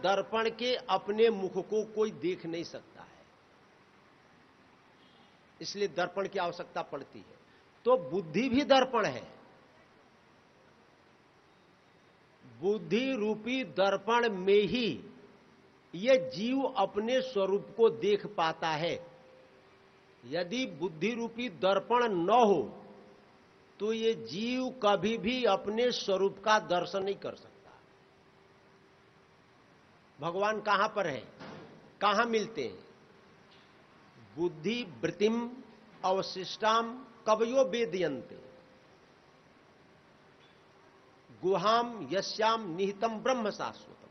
दर्पण के अपने मुख को कोई देख नहीं सकता है, इसलिए दर्पण की आवश्यकता पड़ती है। तो बुद्धि भी दर्पण है। बुद्धि रूपी दर्पण में ही यह जीव अपने स्वरूप को देख पाता है। यदि बुद्धि रूपी दर्पण न हो तो ये जीव कभी भी अपने स्वरूप का दर्शन नहीं कर सकता। भगवान कहां पर है, कहां मिलते हैं? बुद्धि वृत्तिम अवशिष्टाम कवयो वेदयन्ते गुहाम यस्याम निहितम ब्रह्म शाश्वतम।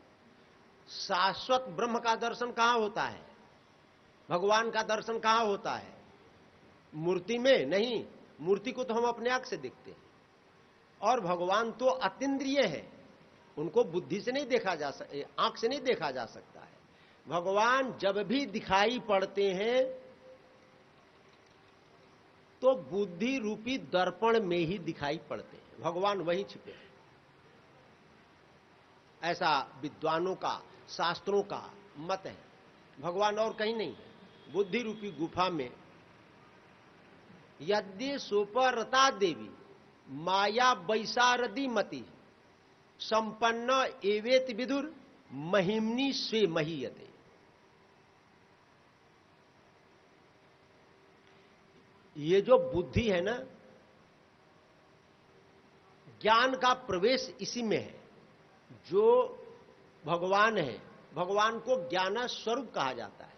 शाश्वत ब्रह्म का दर्शन कहां होता है? भगवान का दर्शन कहां होता है? मूर्ति में नहीं। मूर्ति को तो हम अपने आंख से देखते हैं, और भगवान तो अतीन्द्रिय है, उनको बुद्धि से नहीं देखा जा सकता, आंख से नहीं देखा जा सकता है। भगवान जब भी दिखाई पड़ते हैं तो बुद्धि रूपी दर्पण में ही दिखाई पड़ते हैं। भगवान वहीं छिपे हैं, ऐसा विद्वानों का, शास्त्रों का मत है। भगवान और कहीं नहीं है। बुद्धि रूपी गुफा में यद्य सोपरता देवी माया वैशारदी मति संपन्न एवेत विदुर महिम्नि स्वे महीयते। ये जो बुद्धि है ना, ज्ञान का प्रवेश इसी में है। जो भगवान है, भगवान को ज्ञान स्वरूप कहा जाता है।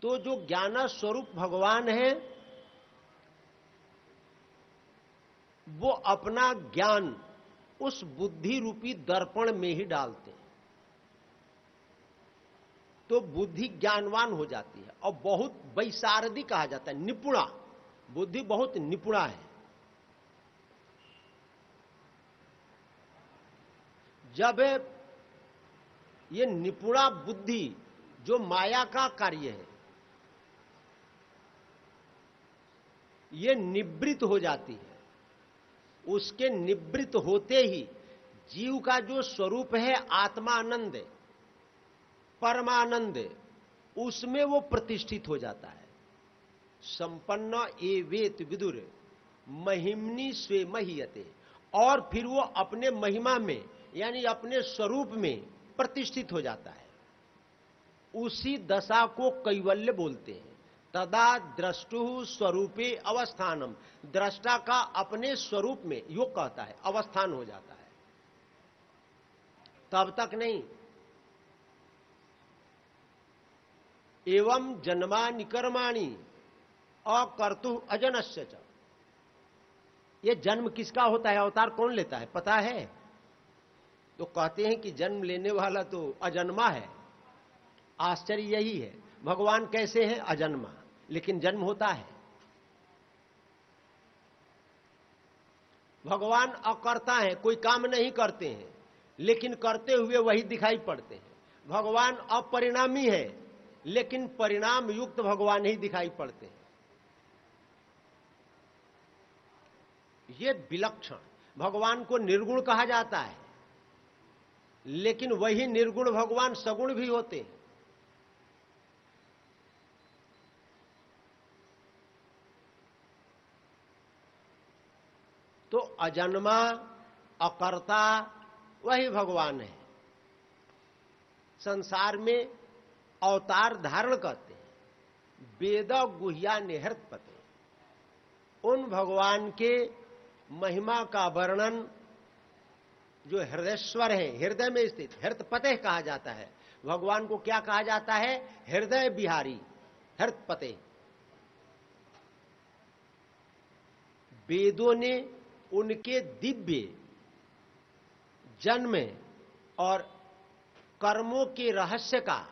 तो जो ज्ञान स्वरूप भगवान है वो अपना ज्ञान उस बुद्धि रूपी दर्पण में ही डालते हैं, तो बुद्धि ज्ञानवान हो जाती है और बहुत वैशारदी कहा जाता है, निपुणा। बुद्धि बहुत निपुणा है। जब ये निपुणा बुद्धि जो माया का कार्य है ये निवृत्त हो जाती है, उसके निवृत्त होते ही जीव का जो स्वरूप है आत्मानंद, परमानंद, उसमें वो प्रतिष्ठित हो जाता है। संपन्न एवेत विदुर महिम्नि स्वे महीयते। और फिर वो अपने महिमा में यानी अपने स्वरूप में प्रतिष्ठित हो जाता है। उसी दशा को कैवल्य बोलते हैं। तदा द्रष्टु स्वरूपे अवस्थानम। दृष्टा का अपने स्वरूप में, योग कहता है, अवस्थान हो जाता है। तब तक नहीं। एवं जन्मानि कर्माणि अकर्तु अजनस्य च। ये जन्म किसका होता है? अवतार कौन लेता है पता है? तो कहते हैं कि जन्म लेने वाला तो अजन्मा है। आश्चर्य यही है, भगवान कैसे हैं? अजन्मा, लेकिन जन्म होता है। भगवान अकर्ता है, कोई काम नहीं करते हैं, लेकिन करते हुए वही दिखाई पड़ते हैं। भगवान अपरिणामी है, लेकिन परिणाम युक्त भगवान ही दिखाई पड़ते हैं। ये विलक्षण। भगवान को निर्गुण कहा जाता है, लेकिन वही निर्गुण भगवान सगुण भी होते हैं। तो अजन्मा अकर्ता वही भगवान है। संसार में अवतार धारण करते हैं। वेद गुह्या निहृत पते। उन भगवान के महिमा का वर्णन जो हृदयेश्वर है, हृदय में स्थित, हृत पते कहा जाता है। भगवान को क्या कहा जाता है? हृदय बिहारी, हृत पते। वेदों ने उनके दिव्य जन्म और कर्मों के रहस्य का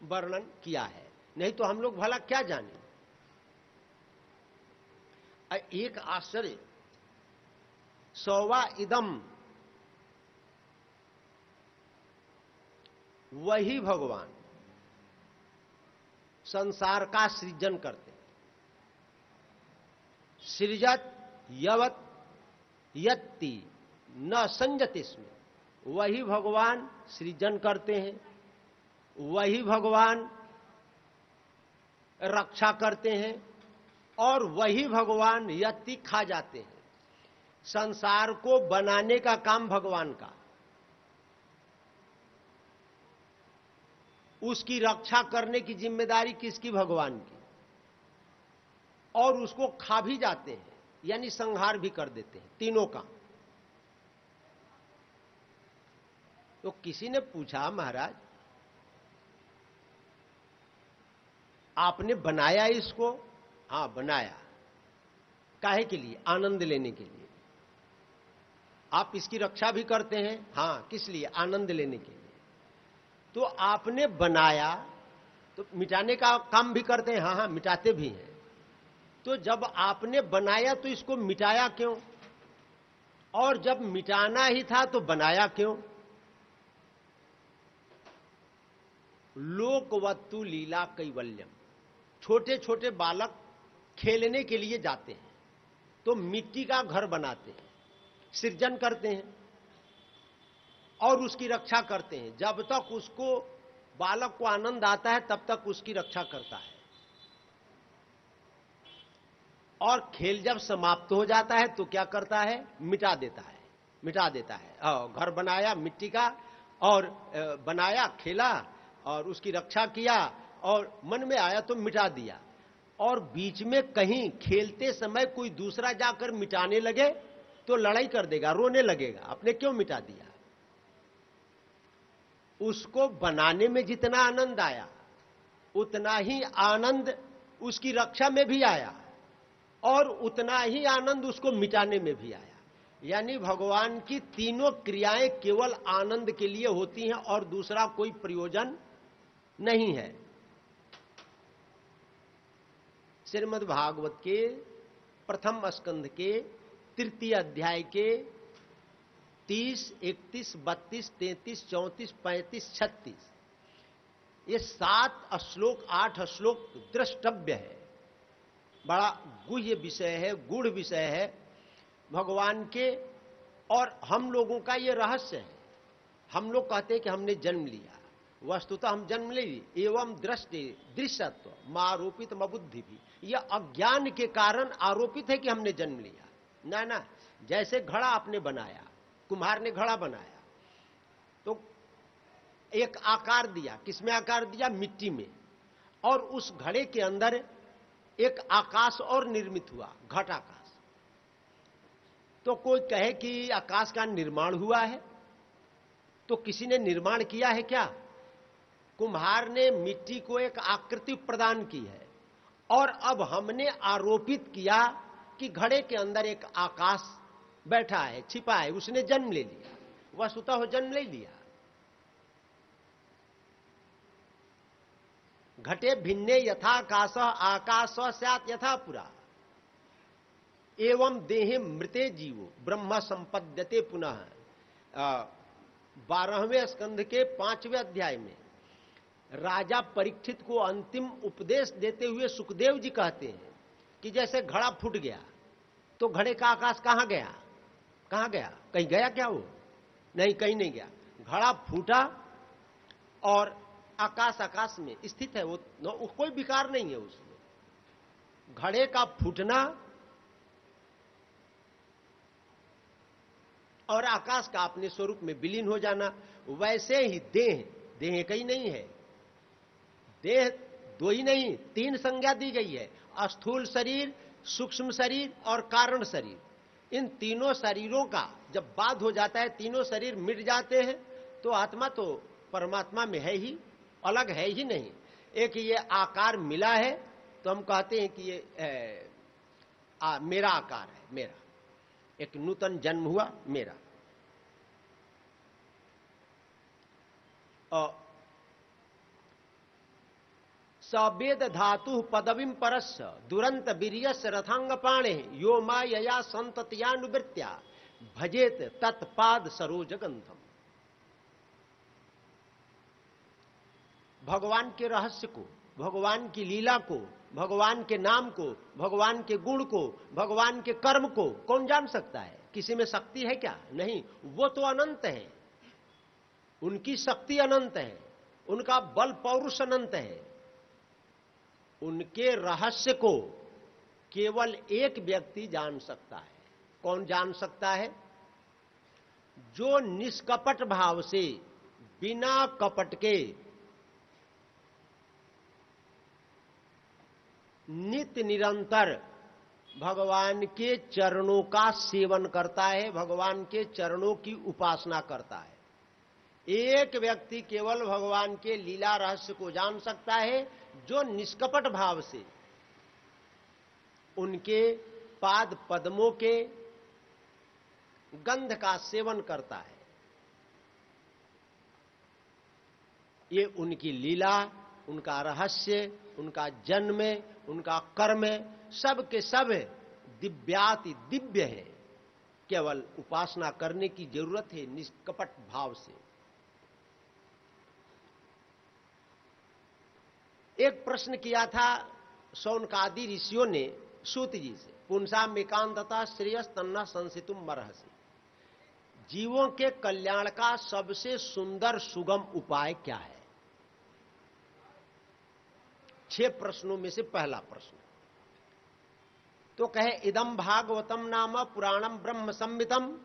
वर्णन किया है, नहीं तो हम लोग भला क्या जाने। एक आश्चर्य, सौवा इदम, वही भगवान संसार का सृजन करते हैं। सृजत यवत यत्ति न संजतिस्म। वही भगवान सृजन करते हैं, वही भगवान रक्षा करते हैं और वही भगवान यति खा जाते हैं। संसार को बनाने का काम भगवान का, उसकी रक्षा करने की जिम्मेदारी किसकी? भगवान की। और उसको खा भी जाते हैं, यानी संहार भी कर देते हैं, तीनों का। तो किसी ने पूछा, महाराज आपने बनाया इसको? हाँ बनाया। काहे के लिए? आनंद लेने के लिए। आप इसकी रक्षा भी करते हैं? हाँ। किस लिए? आनंद लेने के लिए। तो आपने बनाया तो मिटाने का काम भी करते हैं? हाँ हाँ, मिटाते भी हैं। तो जब आपने बनाया तो इसको मिटाया क्यों? और जब मिटाना ही था तो बनाया क्यों? लोकवत्तु लीला कैवल्यम। छोटे छोटे बालक खेलने के लिए जाते हैं तो मिट्टी का घर बनाते हैं, सृजन करते हैं और उसकी रक्षा करते हैं। जब तक उसको, बालक को आनंद आता है तब तक उसकी रक्षा करता है, और खेल जब समाप्त हो जाता है तो क्या करता है? मिटा देता है, मिटा देता है। घर बनाया मिट्टी का, और बनाया, खेला और उसकी रक्षा किया, और मन में आया तो मिटा दिया। और बीच में कहीं खेलते समय कोई दूसरा जाकर मिटाने लगे तो लड़ाई कर देगा, रोने लगेगा, आपने क्यों मिटा दिया। उसको बनाने में जितना आनंद आया उतना ही आनंद उसकी रक्षा में भी आया, और उतना ही आनंद उसको मिटाने में भी आया। यानी भगवान की तीनों क्रियाएं केवल आनंद के लिए होती हैं और दूसरा कोई प्रयोजन नहीं है। श्रीमद् भागवत के प्रथम स्कंध के तृतीय अध्याय के 30, 31, 32, 33, 34, 35, 36 ये 7 श्लोक, 8 श्लोक द्रष्टव्य है। बड़ा गुह्य विषय है, गूढ़ विषय है भगवान के, और हम लोगों का ये रहस्य है। हम लोग कहते हैं कि हमने जन्म लिया, वस्तुतः हम जन्म ले लिए। एवं दृष्टि दृश्यत्व मारोपित मबुद्धि भी, यह अज्ञान के कारण आरोपित है कि हमने जन्म लिया। ना ना, जैसे घड़ा आपने बनाया, कुम्हार ने घड़ा बनाया तो एक आकार दिया। किसमें आकार दिया? मिट्टी में। और उस घड़े के अंदर एक आकाश और निर्मित हुआ, घट आकाश। तो कोई कहे कि आकाश का निर्माण हुआ है, तो किसी ने निर्माण किया है क्या? कुम्हार ने मिट्टी को एक आकृति प्रदान की है, और अब हमने आरोपित किया कि घड़े के अंदर एक आकाश बैठा है, छिपा है, उसने जन्म ले लिया। वस्तुतः वो जन्म ले लिया। घटे भिन्ने यथाकाश आकाश स्यात् यथा पुरा, एवं देहे मृते जीवो ब्रह्म संपद्यते पुनः। 12वें स्कंध के 5वें अध्याय में राजा परीक्षित को अंतिम उपदेश देते हुए सुखदेव जी कहते हैं कि जैसे घड़ा फूट गया तो घड़े का आकाश कहां गया? कहां गया? कहीं गया क्या वो? नहीं, कहीं नहीं गया। घड़ा फूटा और आकाश आकाश में स्थित है, वो कोई विकार नहीं है उसमें। घड़े का फूटना और आकाश का अपने स्वरूप में विलीन हो जाना, वैसे ही देह, देह कहीं नहीं है। देह दो ही नहीं, 3 संज्ञा दी गई है। स्थूल शरीर, सूक्ष्म शरीर और कारण शरीर। इन तीनों शरीरों का जब बाध हो जाता है, तीनों शरीर मिट जाते हैं, तो आत्मा तो परमात्मा में है ही, अलग है ही नहीं। एक ये आकार मिला है तो हम कहते हैं कि ये मेरा आकार है, मेरा एक नूतन जन्म हुआ मेरा। सवेद धातु पदवीं परस्य दुरंत वीर्यस्य रथांग पाणे यो मायया संतत्यानुवृत्त्या भजेत तत्पाद सरोज गंधम। भगवान के रहस्य को, भगवान की लीला को, भगवान के नाम को, भगवान के गुण को, भगवान के कर्म को कौन जान सकता है? किसी में शक्ति है क्या? नहीं, वो तो अनंत है, उनकी शक्ति अनंत है। उनका बल पौरुष अनंत है। उनके रहस्य को केवल एक व्यक्ति जान सकता है। कौन जान सकता है? जो निष्कपट भाव से, बिना कपट के नित्य निरंतर भगवान के चरणों का सेवन करता है, भगवान के चरणों की उपासना करता है। एक व्यक्ति केवल भगवान के लीला रहस्य को जान सकता है जो निष्कपट भाव से उनके पाद पद्मों के गंध का सेवन करता है। ये उनकी लीला, उनका रहस्य, उनका जन्म, उनका कर्म सब के सब दिव्याति दिव्य है। केवल उपासना करने की जरूरत है निष्कपट भाव से। एक प्रश्न किया था शौनकादि ऋषियों ने सूत जी से, पुंसाम एकांतता श्रेयस तन्ना संसितुम मरहसि। जीवों के कल्याण का सबसे सुंदर सुगम उपाय क्या है? 6 प्रश्नों में से पहला प्रश्न तो कहे, इदम भागवतम नाम पुराणम ब्रह्म संहितम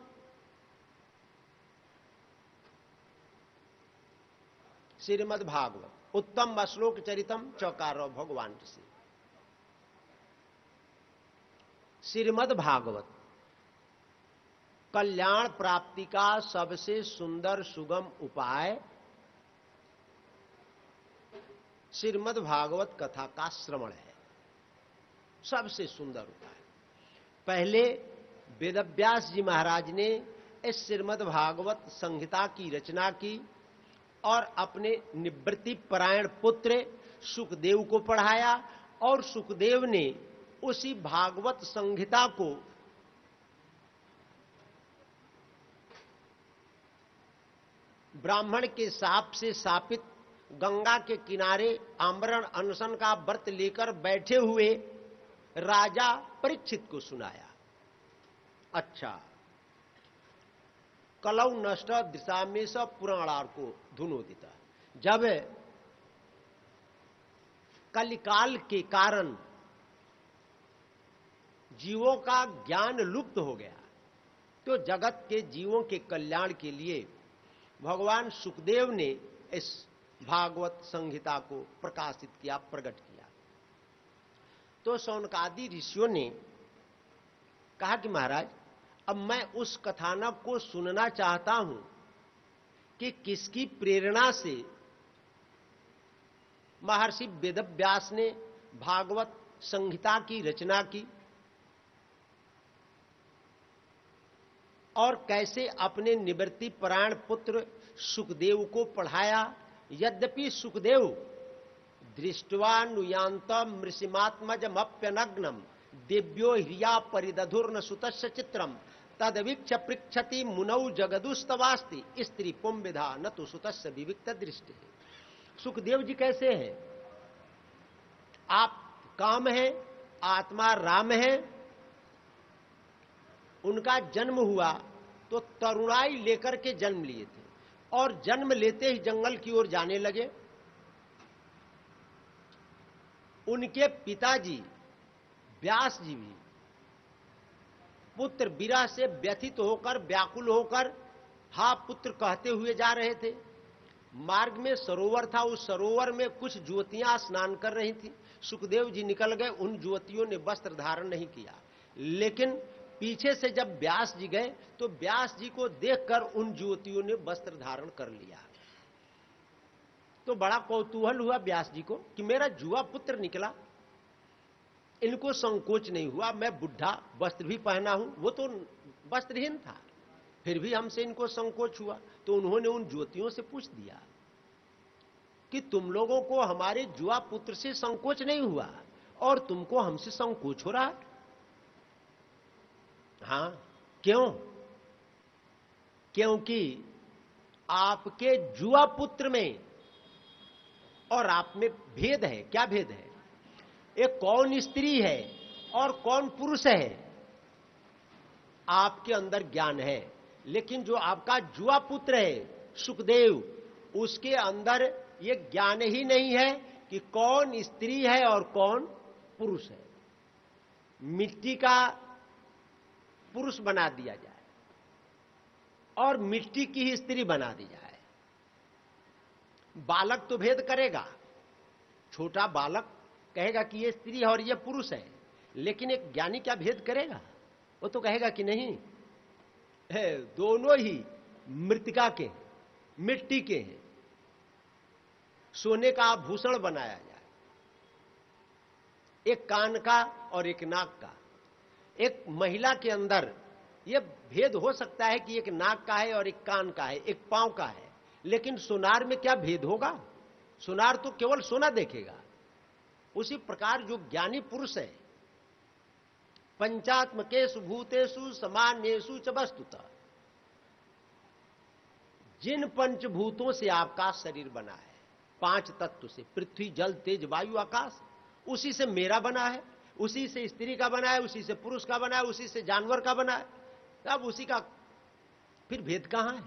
श्रीमद् भागवत उत्तम श्लोक चरितम चौकारो भगवान से। श्रीमद् भागवत कल्याण प्राप्ति का सबसे सुंदर सुगम उपाय श्रीमद् भागवत कथा का श्रवण है। सबसे सुंदर उपाय। पहले वेदव्यास जी महाराज ने इस श्रीमद् भागवत संहिता की रचना की और अपने निवृत्ति परायण पुत्र सुखदेव को पढ़ाया, और सुखदेव ने उसी भागवत संहिता को ब्राह्मण के शाप से शापित गंगा के किनारे आमरण अनशन का व्रत लेकर बैठे हुए राजा परीक्षित को सुनाया। अच्छा, कलौ नष्ट दिशा में सब पुराणार को धुनोदिता। जब कलिकाल के कारण जीवों का ज्ञान लुप्त हो गया, तो जगत के जीवों के कल्याण के लिए भगवान सुखदेव ने इस भागवत संहिता को प्रकाशित किया, प्रकट किया। तो शौनकादि ऋषियों ने कहा कि महाराज, अब मैं उस कथानक को सुनना चाहता हूं कि किसकी प्रेरणा से महर्षि वेदव्यास ने भागवत संहिता की रचना की और कैसे अपने निवृत्ति परायण पुत्र सुखदेव को पढ़ाया। यद्यपि सुखदेव दृष्ट्वा नुयांतम ऋषिमात्मजमप्यनग्नम दिव्यो ह्रिया परिदधुर्न सुतस्य चित्रम तदवीक्ष पृक्षति मुनौ जगदुस्तवास्ति स्त्री पुंविधा न तो सुतस्य विविक्त दृष्टि। सुखदेव जी कैसे हैं? आप काम है, आत्मा राम है। उनका जन्म हुआ तो तरुणाई लेकर के जन्म लिए थे, और जन्म लेते ही जंगल की ओर जाने लगे। उनके पिताजी व्यास जी भी पुत्र विरह से व्यथित होकर, व्याकुल होकर हा पुत्र कहते हुए जा रहे थे। मार्ग में सरोवर था, उस सरोवर में कुछ युवतियां स्नान कर रही थी। सुखदेव जी निकल गए, उन युवतियों ने वस्त्र धारण नहीं किया, लेकिन पीछे से जब व्यास जी गए तो व्यास जी को देखकर उन युवतियों ने वस्त्र धारण कर लिया। तो बड़ा कौतूहल हुआ व्यास जी को कि मेरा जुआ पुत्र निकला, इनको संकोच नहीं हुआ। मैं बुढ़ा, वस्त्र भी पहना हूं, वो तो वस्त्रहीन था, फिर भी हमसे इनको संकोच हुआ। तो उन्होंने उन ज्योतियों से पूछ दिया कि तुम लोगों को हमारे जुआ पुत्र से संकोच नहीं हुआ और तुमको हमसे संकोच हो रहा? हां, क्यों? क्योंकि आपके जुआ पुत्र में और आप में भेद है। क्या भेद है? एक कौन स्त्री है और कौन पुरुष है। आपके अंदर ज्ञान है, लेकिन जो आपका जुआ पुत्र है सुखदेव, उसके अंदर ये ज्ञान ही नहीं है कि कौन स्त्री है और कौन पुरुष है। मिट्टी का पुरुष बना दिया जाए और मिट्टी की ही स्त्री बना दी जाए, बालक तो भेद करेगा, छोटा बालक कहेगा कि ये स्त्री है और ये पुरुष है, लेकिन एक ज्ञानी क्या भेद करेगा? वो तो कहेगा कि नहीं है, दोनों ही मृतिका के, मिट्टी के हैं। सोने का आभूषण बनाया जाए, एक कान का और एक नाक का। एक महिला के अंदर यह भेद हो सकता है कि एक नाक का है और एक कान का है, एक पांव का है, लेकिन सुनार में क्या भेद होगा? सुनार तो केवल सोना देखेगा। उसी प्रकार जो ज्ञानी पुरुष है, पंचात्मकेषु भूतेषु समान्येषु च वस्तुतः, जिन पंचभूतों से आपका शरीर बना है, 5 तत्व से, पृथ्वी जल तेज वायु आकाश, उसी से मेरा बना है, उसी से स्त्री का बना है, उसी से पुरुष का बना है, उसी से जानवर का बना है। अब उसी का फिर भेद कहां है?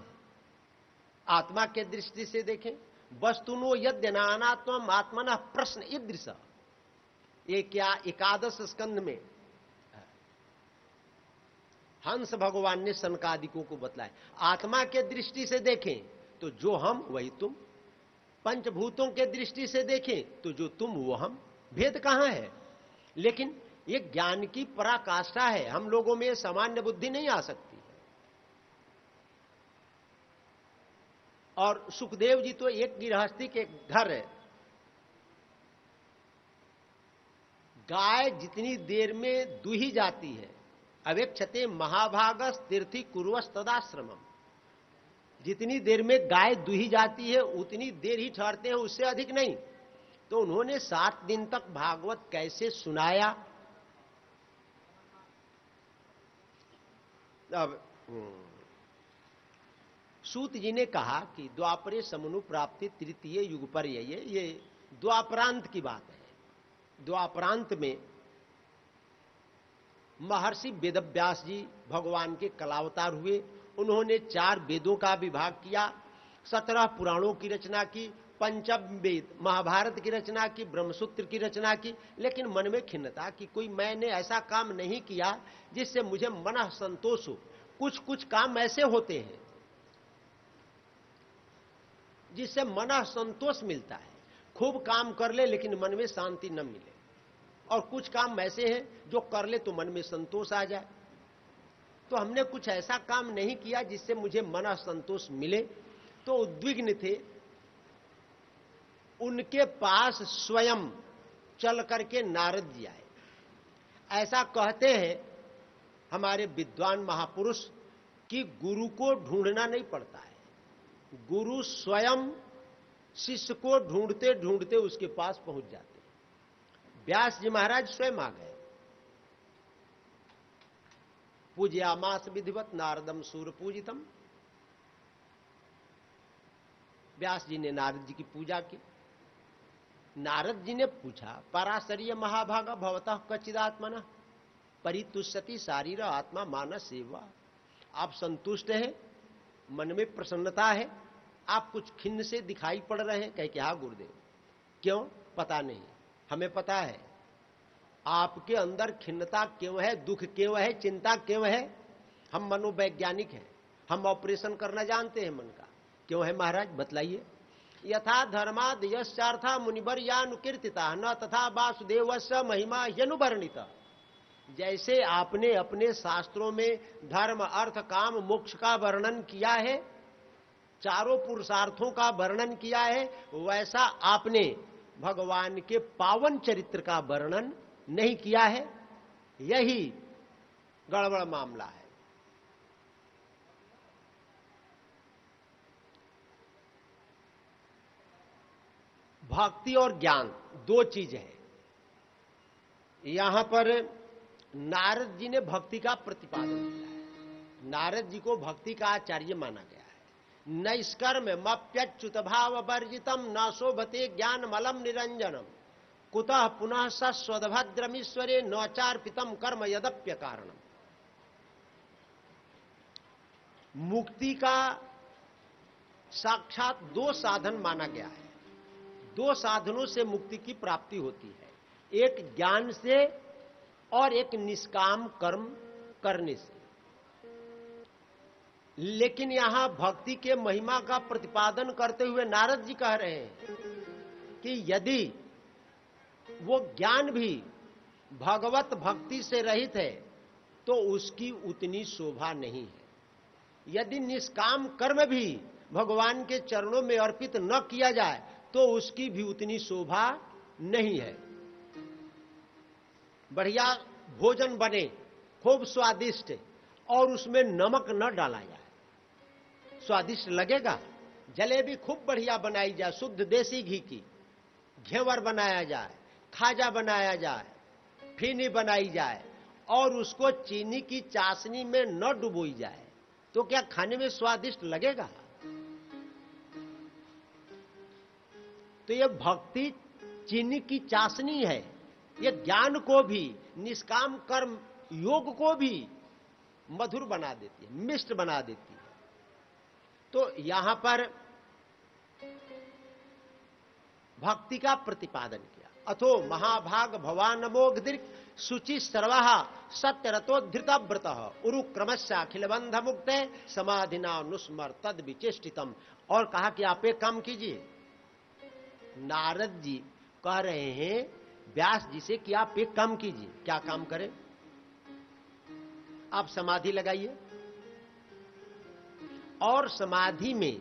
आत्मा के दृष्टि से देखें, वस्तुनो यद्य नानात्मम आत्मनः प्रश्न ईदृश, ये क्या 11 स्कंध में हंस भगवान ने सनकादिकों को बतलाया। आत्मा के दृष्टि से देखें तो जो हम वही तुम, पंचभूतों के दृष्टि से देखें तो जो तुम वो हम, भेद कहां है? लेकिन ये ज्ञान की पराकाष्ठा है, हम लोगों में सामान्य बुद्धि नहीं आ सकती। और सुखदेव जी तो एक गृहस्थी के घर है, गाय जितनी देर में दूही जाती है, अवेक्षते महाभागस तीर्थी कुर्वस तदाश्रमम, जितनी देर में गाय दूही जाती है उतनी देर ही ठहरते हैं, उससे अधिक नहीं। तो उन्होंने 7 दिन तक भागवत कैसे सुनाया? अब सूत जी ने कहा कि द्वापरे समनु प्राप्ति तृतीय युग पर, ये द्वापरांत की बात है। द्वापरांत में महर्षि वेदव्यास जी भगवान के कलावतार हुए। उन्होंने 4 वेदों का विभाग किया, 17 पुराणों की रचना की, पंचम वेद महाभारत की रचना की, ब्रह्मसूत्र की रचना की। लेकिन मन में खिन्नता कि कोई मैंने ऐसा काम नहीं किया जिससे मुझे मन संतोष हो। कुछ कुछ काम ऐसे होते हैं जिससे मन संतोष मिलता है, खूब काम कर ले लेकिन मन में शांति न मिले, और कुछ काम ऐसे हैं जो कर ले तो मन में संतोष आ जाए। तो हमने कुछ ऐसा काम नहीं किया जिससे मुझे मन संतोष मिले, तो उद्विग्न थे। उनके पास स्वयं चल करके नारद जी आए। ऐसा कहते हैं हमारे विद्वान महापुरुष कि गुरु को ढूंढना नहीं पड़ता है, गुरु स्वयं शिष्य को ढूंढते ढूंढते उसके पास पहुंच जाते। व्यास जी महाराज स्वयं आ गए। पूज्यामास विधिवत नारदम सूर पूजितम, व्यास जी ने नारद जी की पूजा की। नारद जी ने पूछा, पराशरीय महाभागा भवतः कचिदात्मना परितुष्यति शारीर आत्मा मानस सेवा। आप संतुष्ट हैं, मन में प्रसन्नता है, आप कुछ खिन्न से दिखाई पड़ रहे हैं। कह के हाँ गुरुदेव। क्यों? पता नहीं, हमें पता है आपके अंदर खिन्नता क्यों है, दुख क्यों है, चिंता क्यों है। हम मनोवैज्ञानिक हैं, हम ऑपरेशन करना जानते हैं मन का। क्यों है महाराज, बतलाइए। यथा धर्माद यश्चार्था मुनिवर यानुकीर्तिता न तथा वासुदेवस्य महिमा यनुवर्णिता। जैसे आपने अपने शास्त्रों में धर्म अर्थ काम मोक्ष का वर्णन किया है, चारों पुरुषार्थों का वर्णन किया है, वैसा आपने भगवान के पावन चरित्र का वर्णन नहीं किया है। यही गड़बड़ मामला है। भक्ति और ज्ञान 2 चीज है। यहां पर नारद जी ने भक्ति का प्रतिपादन किया है। नारद जी को भक्ति का आचार्य माना गया है। नैष्कर्म मप्यच्युत भाव वर्जितम न शोभते ज्ञान मलम निरंजनम कुतः पुनः सस्वदभद्रमीश्वरे नचार्पितम कर्म यदप्य कारणम। मुक्ति का साक्षात 2 साधन माना गया है। दो साधनों से मुक्ति की प्राप्ति होती है, एक ज्ञान से और एक निष्काम कर्म करने से। लेकिन यहां भक्ति के महिमा का प्रतिपादन करते हुए नारद जी कह रहे हैं कि यदि वो ज्ञान भी भगवत भक्ति से रहित है तो उसकी उतनी शोभा नहीं है। यदि निष्काम कर्म भी भगवान के चरणों में अर्पित न किया जाए तो उसकी भी उतनी शोभा नहीं है। बढ़िया भोजन बने खूब स्वादिष्ट और उसमें नमक न डाला जाए, स्वादिष्ट लगेगा? जलेबी खूब बढ़िया बनाई जाए, शुद्ध देसी घी की, घेवर बनाया जाए, खाजा बनाया जाए, फीनी बनाई जाए और उसको चीनी की चाशनी में न डुबोई जाए तो क्या खाने में स्वादिष्ट लगेगा? तो यह भक्ति चीनी की चाशनी है। यह ज्ञान को भी, निष्काम कर्म योग को भी मधुर बना देती है, मिष्ट बना देती है। तो यहां पर भक्ति का प्रतिपादन किया। अथो महाभाग भवानमोघदीर्घ शुचि सर्वः सत्यरतोद्धृता व्रतः उरुक्रमस्य अखिल बंध मुक्ते समाधिना नुस्मर तद विचेष्टितम। और कहा कि आप एक काम कीजिए, नारद जी कह रहे हैं व्यास जी से कि आप एक काम कीजिए। क्या काम करें? आप समाधि लगाइए और समाधि में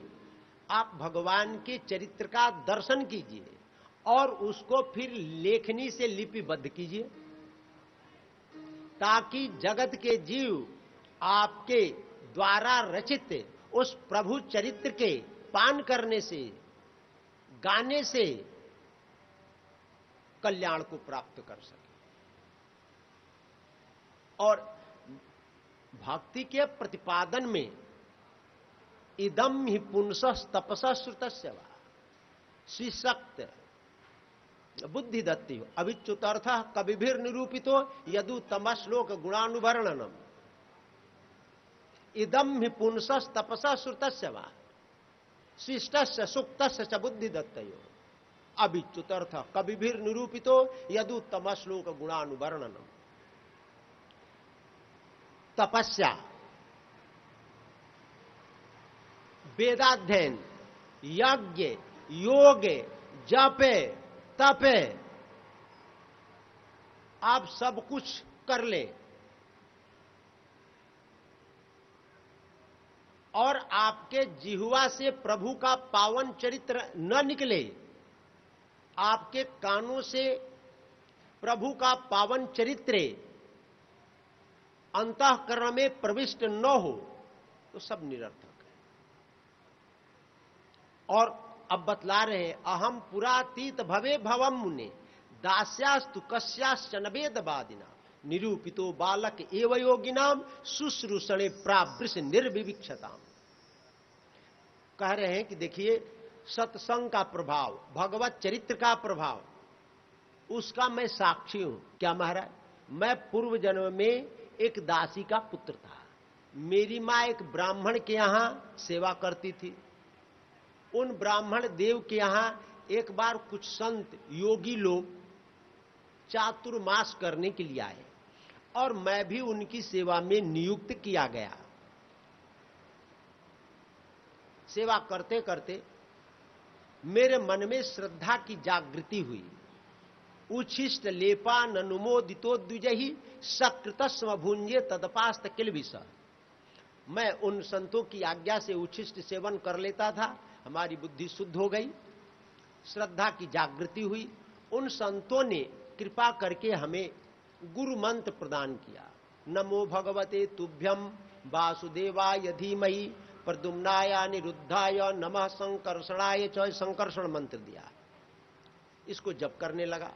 आप भगवान के चरित्र का दर्शन कीजिए और उसको फिर लेखनी से लिपिबद्ध कीजिए ताकि जगत के जीव आपके द्वारा रचित उस प्रभु चरित्र के पान करने से, गाने से कल्याण को प्राप्त कर सके। और भक्ति के प्रतिपादन में इदम ही पुंसः तपसा श्रुतस्य वा श्रीशक्त बुद्धि दत्ति हो अभिच्युतर्थ कविभिर निरूपितो यदु तमश्लोक गुणानुवर्णनम। इदम ही पुंसः तपसा श्रुतस्य वा शिष्टस्य सुक्तस्य च बुद्धि दत्तयो अभिच्युतर्थ कविभिर निरूपितो यदु तमश्लोक गुणानुवर्णनम। तपस्या, वेदाध्ययन, यज्ञ, योग, जपे, तपे, आप सब कुछ कर ले और आपके जिह्वा से प्रभु का पावन चरित्र न निकले, आपके कानों से प्रभु का पावन चरित्र अंतःकरण में प्रविष्ट न हो तो सब निरर्थक है। और अब बतला रहे हैं अहम पुरातीत भवे भवम मुने दास्यास्तु कस्याश्चन वेदवादिना निरूपितो बालक एव योगिनाम शुश्रूषणे प्रावृष निर्विविक्षताम। कह रहे हैं कि देखिए सत्संग का प्रभाव, भगवत चरित्र का प्रभाव, उसका मैं साक्षी हूं। क्या महाराज? मैं पूर्व जन्म में एक दासी का पुत्र था। मेरी मां एक ब्राह्मण के यहां सेवा करती थी। उन ब्राह्मण देव के यहां एक बार कुछ संत योगी लोग चातुर्मास करने के लिए आए और मैं भी उनकी सेवा में नियुक्त किया गया। सेवा करते करते मेरे मन में श्रद्धा की जागृति हुई। उच्छिष्ट लेपा ननुमोदितो द्विजहि सकृतस्व भुंजे तदपास्त किलविष। मैं उन संतों की आज्ञा से उच्छिष्ट सेवन कर लेता था, हमारी बुद्धि शुद्ध हो गई, श्रद्धा की जागृति हुई। उन संतों ने कृपा करके हमें गुरु मंत्र प्रदान किया। नमो भगवते तुभ्यम वासुदेवाय धीमहि प्रद्युम्नाय निरुद्धाय नमः संकर्षणाय च संकर्षण मंत्र दिया। इसको जप करने लगा।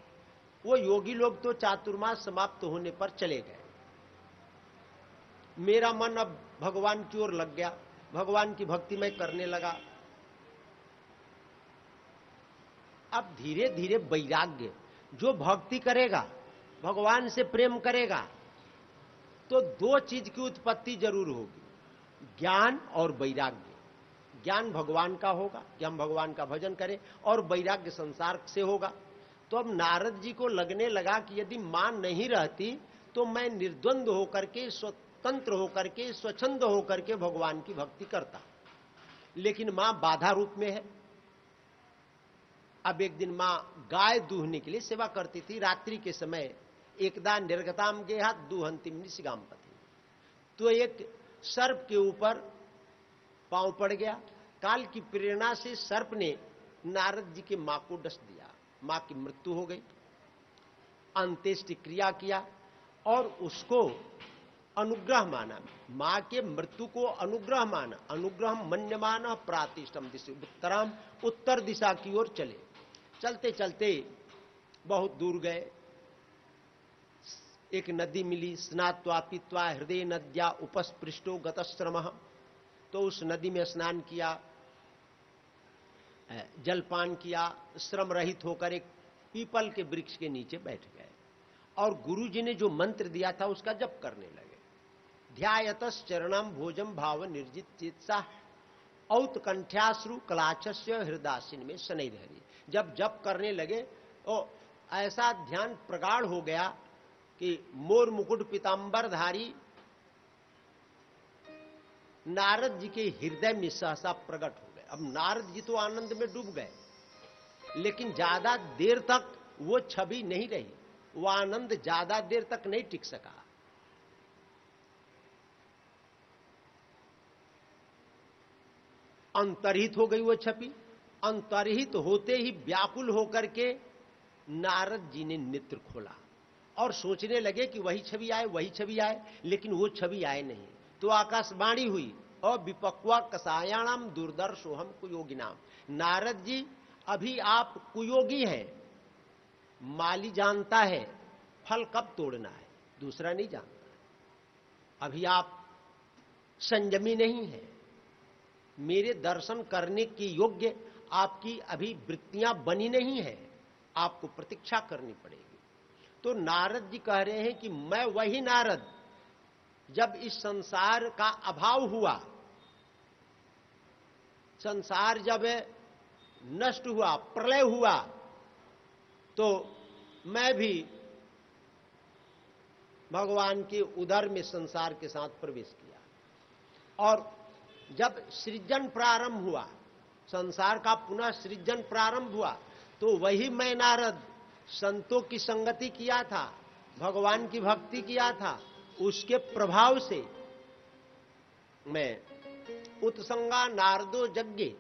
वो योगी लोग तो चातुर्मास समाप्त होने पर चले गए। मेरा मन अब भगवान की ओर लग गया, भगवान की भक्ति में करने लगा। अब धीरे धीरे वैराग्य, जो भक्ति करेगा, भगवान से प्रेम करेगा, तो दो चीज की उत्पत्ति जरूर होगी, ज्ञान और वैराग्य। ज्ञान भगवान का होगा कि हम भगवान का भजन करें, और वैराग्य संसार से होगा। तो अब नारद जी को लगने लगा कि यदि मां नहीं रहती तो मैं निर्द्वंद होकर के, स्वतंत्र होकर के, स्वच्छंद होकर के भगवान की भक्ति करता, लेकिन मां बाधा रूप में है। अब एक दिन मां गाय दूहने के लिए सेवा करती थी। रात्रि के समय एकदा निर्गताम गेहात दूहंतिम निशिगाम पति, तो एक सर्प के ऊपर पांव पड़ गया। काल की प्रेरणा से सर्प ने नारद जी के मां को डस दिया, मां की मृत्यु हो गई। अंत्येष्टि क्रिया किया और उसको अनुग्रह माना, मां के मृत्यु को अनुग्रह माना। अनुग्रह मन्यमान प्रातिष्ठम दिशा उत्तराम, उत्तर दिशा की ओर चले। चलते चलते बहुत दूर गए, एक नदी मिली। स्नात्वा पीत्वा हृदय नद्या उपस्पृष्टो गतश्रमः, तो उस नदी में स्नान किया, जलपान किया, श्रम रहित होकर एक पीपल के वृक्ष के नीचे बैठ गए और गुरुजी ने जो मंत्र दिया था उसका जप करने लगे। ध्यायतस चरणम भोजम भाव निर्जित चित्सा औत्कंठ्याश्रु कलाचस्य हृदासीन में शनैर्हरि। जब जप करने लगे तो ऐसा ध्यान प्रगाढ़ हो गया कि मोर मुकुट पीतांबरधारी नारद जी के हृदय में सहसा प्रकट हो गए। अब नारद जी तो आनंद में डूब गए, लेकिन ज्यादा देर तक वो छवि नहीं रही, वो आनंद ज्यादा देर तक नहीं टिक सका। अंतर्हित हो गई वो छवि। अंतर्हित होते ही व्याकुल होकर के नारद जी ने नेत्र खोला और सोचने लगे कि वही छवि आए, वही छवि आए, लेकिन वो छवि आए नहीं। तो आकाशवाणी हुई, और विपक्वा कसायाणाम दुर्दर्शोहम कुयोगिनाम। नारद जी अभी आप कुयोगी हैं, माली जानता है फल कब तोड़ना है, दूसरा नहीं जानता। अभी आप संयमी नहीं है, मेरे दर्शन करने की योग्य आपकी अभी वृत्तियां बनी नहीं है, आपको प्रतीक्षा करनी पड़ेगी। तो नारद जी कह रहे हैं कि मैं वही नारद, जब इस संसार का अभाव हुआ, संसार जब नष्ट हुआ, प्रलय हुआ, तो मैं भी भगवान के उदर में संसार के साथ प्रवेश किया। और जब सृजन प्रारंभ हुआ, संसार का पुनः सृजन प्रारंभ हुआ, तो वही मैं नारद संतों की संगति किया था, भगवान की भक्ति किया था, उसके प्रभाव से मैं उत्संगा नारदो यज्ञ,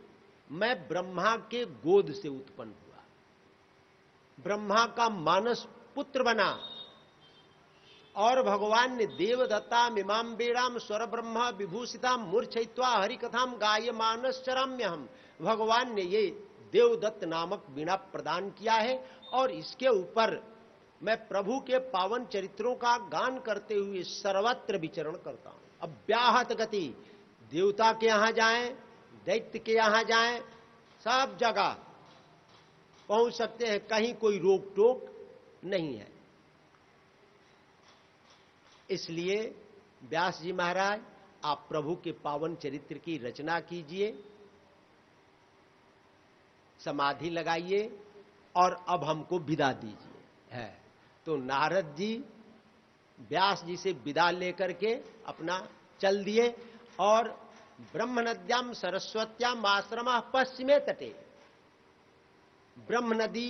मैं ब्रह्मा के गोद से उत्पन्न हुआ, ब्रह्मा का मानस पुत्र बना। और भगवान ने देवदत्ता मिमाम बेड़ाम स्वर ब्रह्म विभूषिता मूर्छयित्वा हरिकथाम गाय मानस चराम्य हम। भगवान ने ये देवदत्त नामक वीणा प्रदान किया है और इसके ऊपर मैं प्रभु के पावन चरित्रों का गान करते हुए सर्वत्र विचरण करता हूं। अव्याहत गति, देवता के यहां जाएं, दैत्य के यहां जाएं, सब जगह पहुंच सकते हैं, कहीं कोई रोक टोक नहीं है। इसलिए व्यास जी महाराज, आप प्रभु के पावन चरित्र की रचना कीजिए, समाधि लगाइए और अब हमको विदा दीजिए। है तो नारद जी व्यास जी से विदा लेकर के अपना चल दिए और ब्रह्म नद्याम सरस्वत्याम आश्रम पश्चिमे तटे, ब्रह्म नदी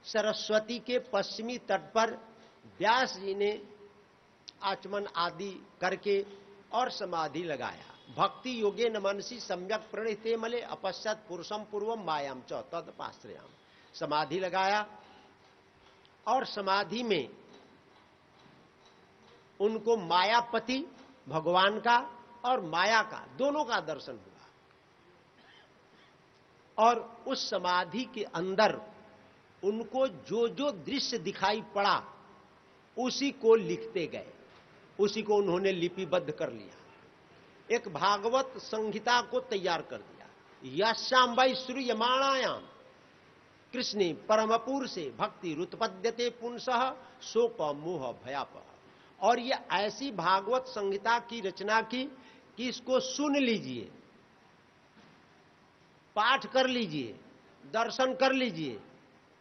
सरस्वती के पश्चिमी तट पर व्यास जी ने आचमन आदि करके और समाधि लगाया। भक्ति योगे न मनसी सम्यक प्रणिते मले अपश्चात पुरुषम पूर्वम मायाम च तदपाश्रयाम। समाधि लगाया और समाधि में उनको मायापति भगवान का और माया का दोनों का दर्शन हुआ। और उस समाधि के अंदर उनको जो जो दृश्य दिखाई पड़ा उसी को लिखते गए, उसी को उन्होंने लिपिबद्ध कर लिया, एक भागवत संहिता को तैयार कर दिया। यश्याम वै श्रूयमाणायाम कृष्णे परमपुर से भक्ति रुत्पद्यते पुंसः शोक मोह भयापः। और ये ऐसी भागवत संहिता की रचना की कि इसको सुन लीजिए, पाठ कर लीजिए, दर्शन कर लीजिए,